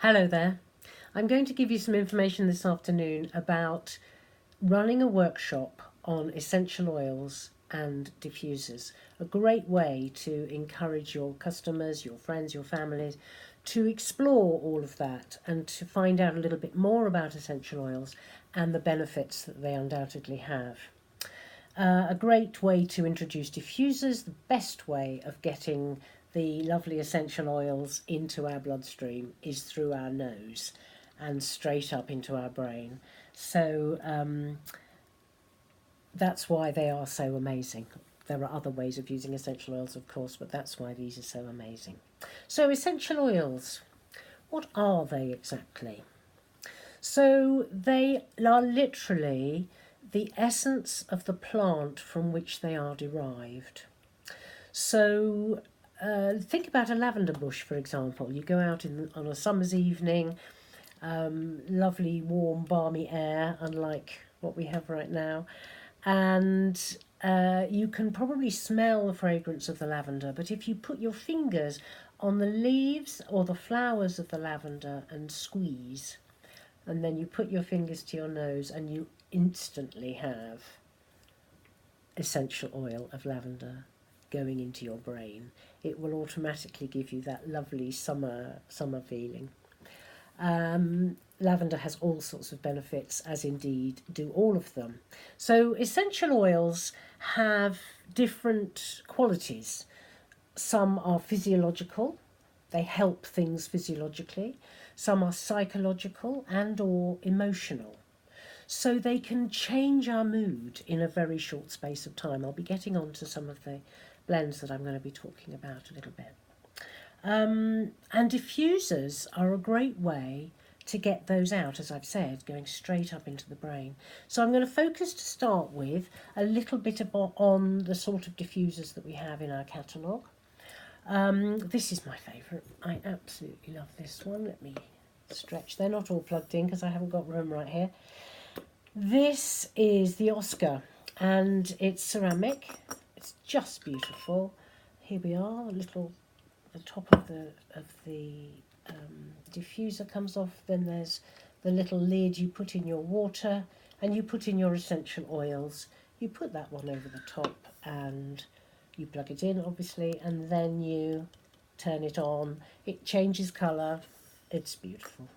Hello there. I'm going to give you some information this afternoon about running a workshop on essential oils and diffusers. A great way to encourage your customers, your friends, your families to explore all of that and to find out a little bit more about essential oils and the benefits that they undoubtedly have. A great way to introduce diffusers, the best way of getting the lovely essential oils into our bloodstream is through our nose and straight up into our brain. So that's why they are so amazing. There are other ways of using essential oils, of course, but that's why these are so amazing. So essential oils, what are they exactly? So they are literally the essence of the plant from which they are derived. So think about a lavender bush, for example. You go out on a summer's evening, lovely, warm, balmy air, unlike what we have right now, and you can probably smell the fragrance of the lavender, but if you put your fingers on the leaves or the flowers of the lavender and squeeze, and then you put your fingers to your nose and you instantly have essential oil of lavender going into your brain. It will automatically give you that lovely summer feeling. Lavender has all sorts of benefits, as indeed do all of them. So essential oils have different qualities. Some are physiological, they help things physiologically. Some are psychological and or emotional. So they can change our mood in a very short space of time. I'll be getting on to some of the blends that I'm going to be talking about a little bit. And diffusers are a great way to get those out, as I've said, going straight up into the brain. So I'm going to focus to start with a little bit on the sort of diffusers that we have in our catalogue. This is my favourite. I absolutely love this one. Let me stretch. They're not all plugged in because I haven't got room right here. This is the Oscar and it's ceramic. It's just beautiful. Here we are, the top of the diffuser comes off. Then there's the little lid you put in your water and you put in your essential oils. You put that one over the top and you plug it in, obviously, and then you turn it on. It changes colour. It's beautiful.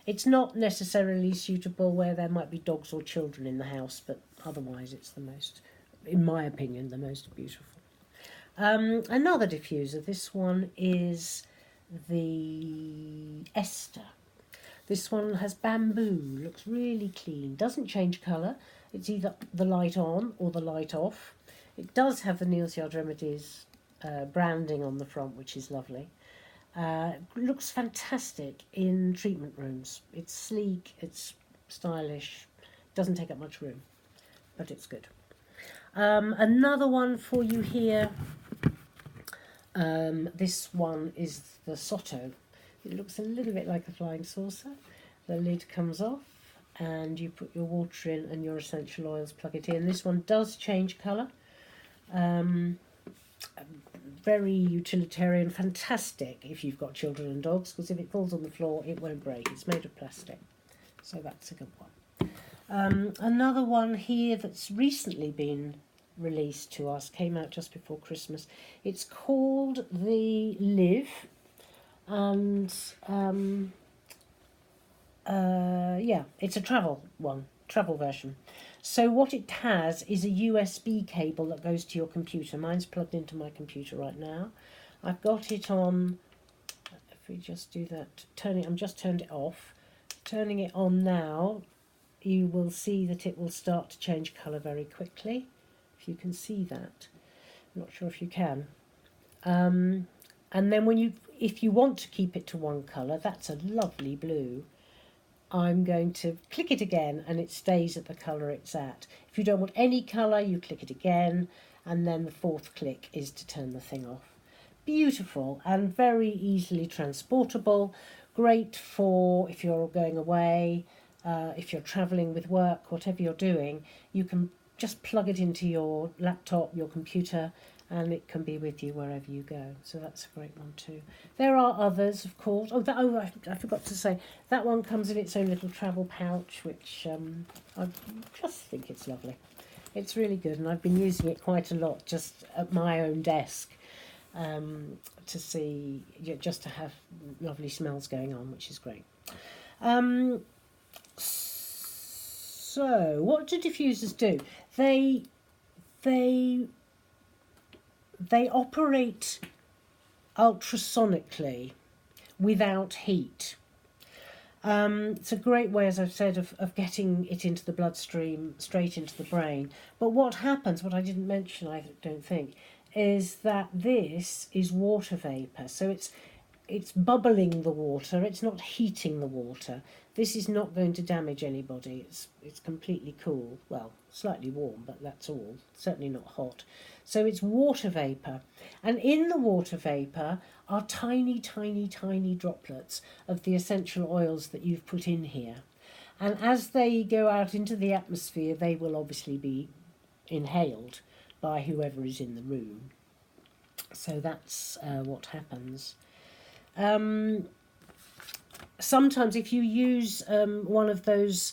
It's not necessarily suitable where there might be dogs or children in the house, but otherwise it's the most, in my opinion, the most beautiful. Another diffuser, this one is the Esther. This one has bamboo, looks really clean, doesn't change colour. It's either the light on or the light off. It does have the Neal's Yard Remedies branding on the front, which is lovely. Looks fantastic in treatment rooms. It's sleek, it's stylish, doesn't take up much room, but it's good. Another one for you here. This one is the Soto. It looks a little bit like a flying saucer. The lid comes off and you put your water in and your essential oils, plug it in. This one does change colour. Very utilitarian, fantastic if you've got children and dogs, because if it falls on the floor it won't break. It's made of plastic, so that's a good one. Another one here that's recently been released to us, came out just before Christmas. It's called the Live, and it's a travel version. So what it has is a USB cable that goes to your computer. Mine's plugged into my computer right now. I've got it on, if we just do that, I'm just turned it off. Turning it on now, you will see that it will start to change colour very quickly. If you can see that. I'm not sure if you can. And then if you want to keep it to one colour, that's a lovely blue. I'm going to click it again and it stays at the colour it's at. If you don't want any colour, you click it again, and then the fourth click is to turn the thing off. Beautiful and very easily transportable. Great for if you're going away, if you're travelling with work, whatever you're doing, you can just plug it into your laptop, your computer, and it can be with you wherever you go. So that's a great one too. There are others, of course. I forgot to say, that one comes in its own little travel pouch, which I just think it's lovely. It's really good, and I've been using it quite a lot just at my own desk, to see, just to have lovely smells going on, which is great. So what do diffusers do? They operate ultrasonically without heat. It's a great way, as I've said, of getting it into the bloodstream, straight into the brain. But what happens, what I didn't mention, I don't think, is that this is water vapour. So it's bubbling the water, it's not heating the water. This is not going to damage anybody. It's completely cool. Well, slightly warm, but that's all. Certainly not hot. So it's water vapour. And in the water vapour are tiny, tiny, tiny droplets of the essential oils that you've put in here. And as they go out into the atmosphere, they will obviously be inhaled by whoever is in the room. So that's what happens. Sometimes if you use one of those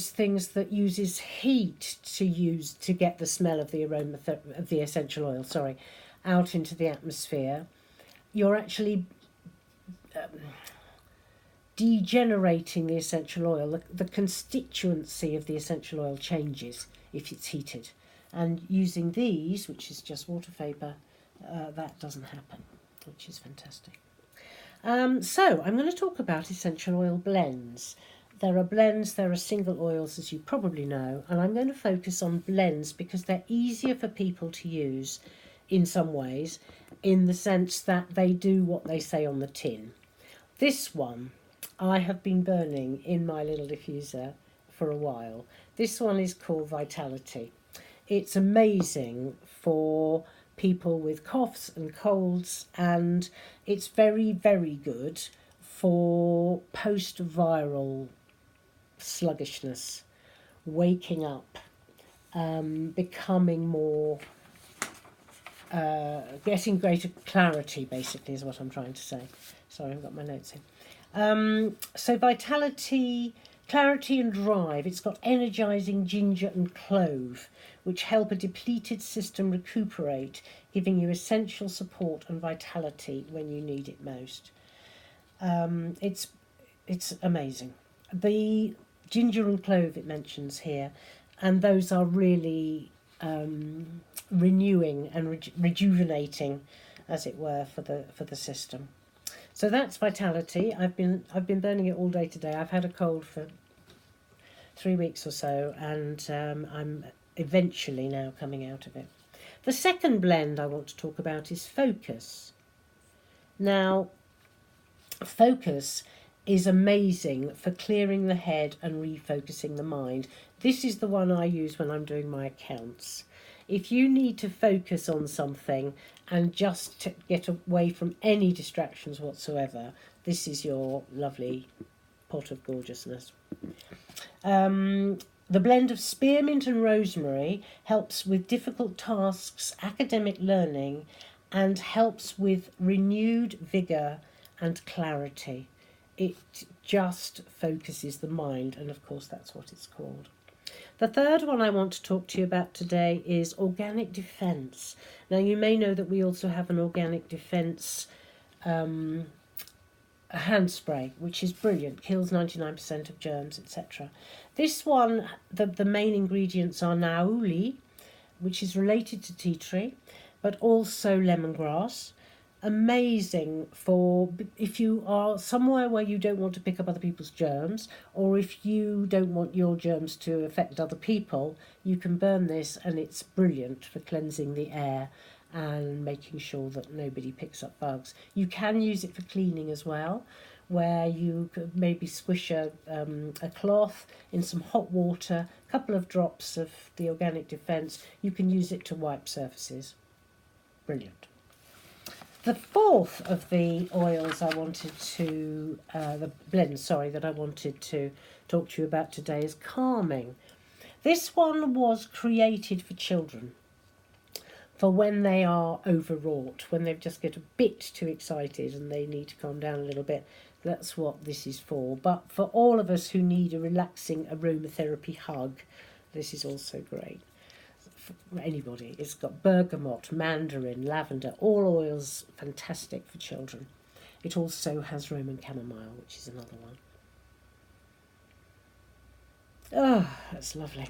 things that uses heat to get the smell of the of the essential oil, out into the atmosphere, you're actually degenerating the essential oil. The constituency of the essential oil changes if it's heated, and using these, which is just water vapour, that doesn't happen, which is fantastic. So I'm going to talk about essential oil blends. There are blends, there are single oils, as you probably know, and I'm going to focus on blends because they're easier for people to use in some ways, in the sense that they do what they say on the tin. This one I have been burning in my little diffuser for a while. This one is called Vitality. It's amazing for people with coughs and colds, and it's very, very good for post-viral sluggishness, waking up, becoming more, getting greater clarity, basically, is what I'm trying to say. Sorry, I've got my notes in. So Vitality, clarity and drive. It's got energising ginger and clove, which help a depleted system recuperate, giving you essential support and vitality when you need it most. It's amazing. The ginger and clove it mentions here, and those are really renewing and rejuvenating, as it were, for the system. So that's Vitality. I've been burning it all day today. I've had a cold for 3 weeks or so, and I'm eventually now coming out of it. The second blend I want to talk about is Focus. Now, Focus is amazing for clearing the head and refocusing the mind. This is the one I use when I'm doing my accounts. If you need to focus on something and just to get away from any distractions whatsoever, this is your lovely pot of gorgeousness. The blend of spearmint and rosemary helps with difficult tasks, academic learning, and helps with renewed vigour and clarity. It just focuses the mind, and of course that's what it's called. The third one I want to talk to you about today is Organic Defence. Now, you may know that we also have an Organic Defence a hand spray, which is brilliant, kills 99% of germs, etc. This one, the main ingredients are nauli, which is related to tea tree, but also lemongrass. Amazing for if you are somewhere where you don't want to pick up other people's germs, or if you don't want your germs to affect other people, you can burn this, and it's brilliant for cleansing the air and making sure that nobody picks up bugs. You can use it for cleaning as well, where you could maybe squish a cloth in some hot water, a couple of drops of the Organic Defence. You can use it to wipe surfaces. Brilliant. The fourth of the oils I wanted to, the blends, that I wanted to talk to you about today is Calming. This one was created for children. for when they are overwrought, when they just get a bit too excited and they need to calm down a little bit. That's what this is for. But for all of us who need a relaxing aromatherapy hug, this is also great. For anybody. It's got bergamot, mandarin, lavender, all oils, fantastic for children. It also has Roman chamomile, which is another one. Oh, that's lovely.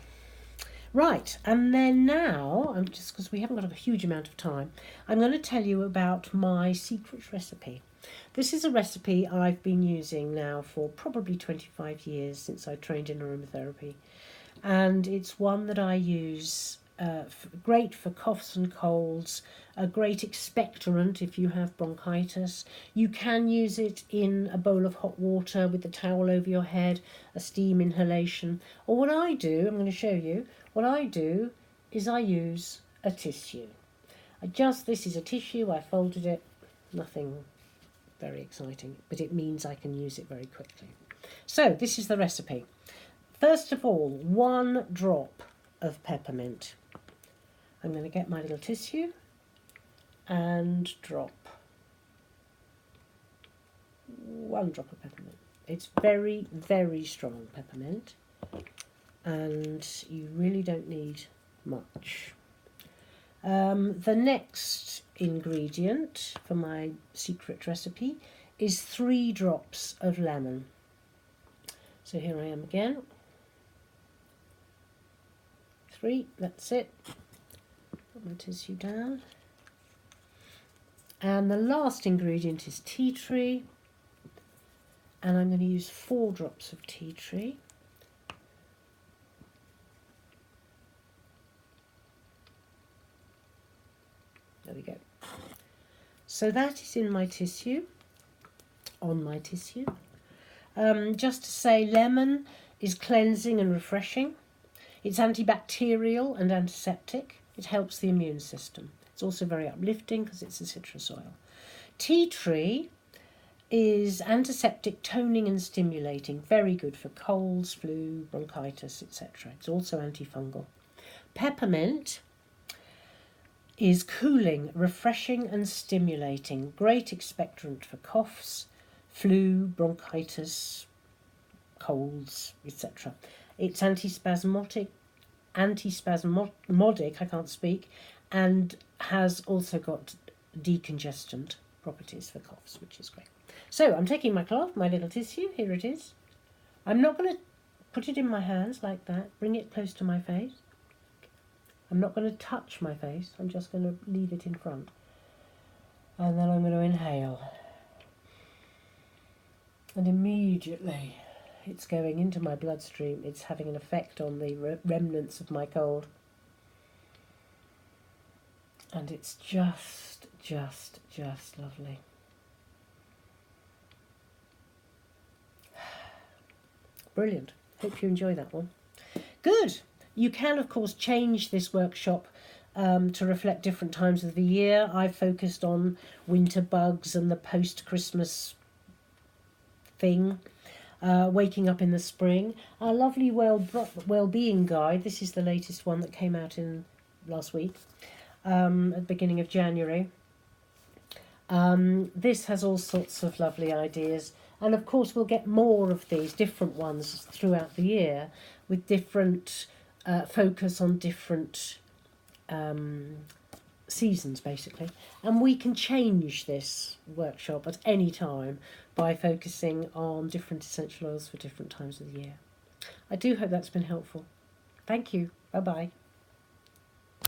Right, and then now, just because we haven't got a huge amount of time, I'm going to tell you about my secret recipe. This is a recipe I've been using now for probably 25 years since I trained in aromatherapy. And it's one that I use, great for coughs and colds, a great expectorant if you have bronchitis. You can use it in a bowl of hot water with the towel over your head, a steam inhalation. Or what I do, I'm going to show you, what I do is I use a tissue. This is a tissue, I folded it, nothing very exciting, but it means I can use it very quickly. So this is the recipe. First of all, 1 drop of peppermint. I'm going to get my little tissue and drop 1 drop of peppermint. It's very, very strong peppermint, and you really don't need much. The next ingredient for my secret recipe is 3 drops of lemon. So here I am again. 3, that's it. Put my tissue down. And the last ingredient is tea tree. And I'm going to use 4 drops of tea tree. There we go. So that is in my tissue, on my tissue. Just to say, lemon is cleansing and refreshing. It's antibacterial and antiseptic. It helps the immune system. It's also very uplifting because it's a citrus oil. Tea tree is antiseptic, toning and stimulating. Very good for colds, flu, bronchitis, etc. It's also antifungal. Peppermint is cooling, refreshing and stimulating. Great expectorant for coughs, flu, bronchitis, colds, etc. It's antispasmodic, I can't speak, and has also got decongestant properties for coughs, which is great. So I'm taking my cloth, my little tissue, here it is. I'm not going to put it in my hands like that, bring it close to my face. I'm not going to touch my face, I'm just going to leave it in front. And then I'm going to inhale. And immediately it's going into my bloodstream. It's having an effect on the remnants of my cold. And it's just lovely. Brilliant. Hope you enjoy that one. Good. You can, of course, change this workshop to reflect different times of the year. I've focused on winter bugs and the post-Christmas thing, waking up in the spring. Our lovely well-being guide, this is the latest one that came out in last week, at the beginning of January. This has all sorts of lovely ideas. And of course, we'll get more of these different ones throughout the year with different focus on different seasons, basically. And we can change this workshop at any time by focusing on different essential oils for different times of the year. I do hope that's been helpful. Thank you. Bye-bye.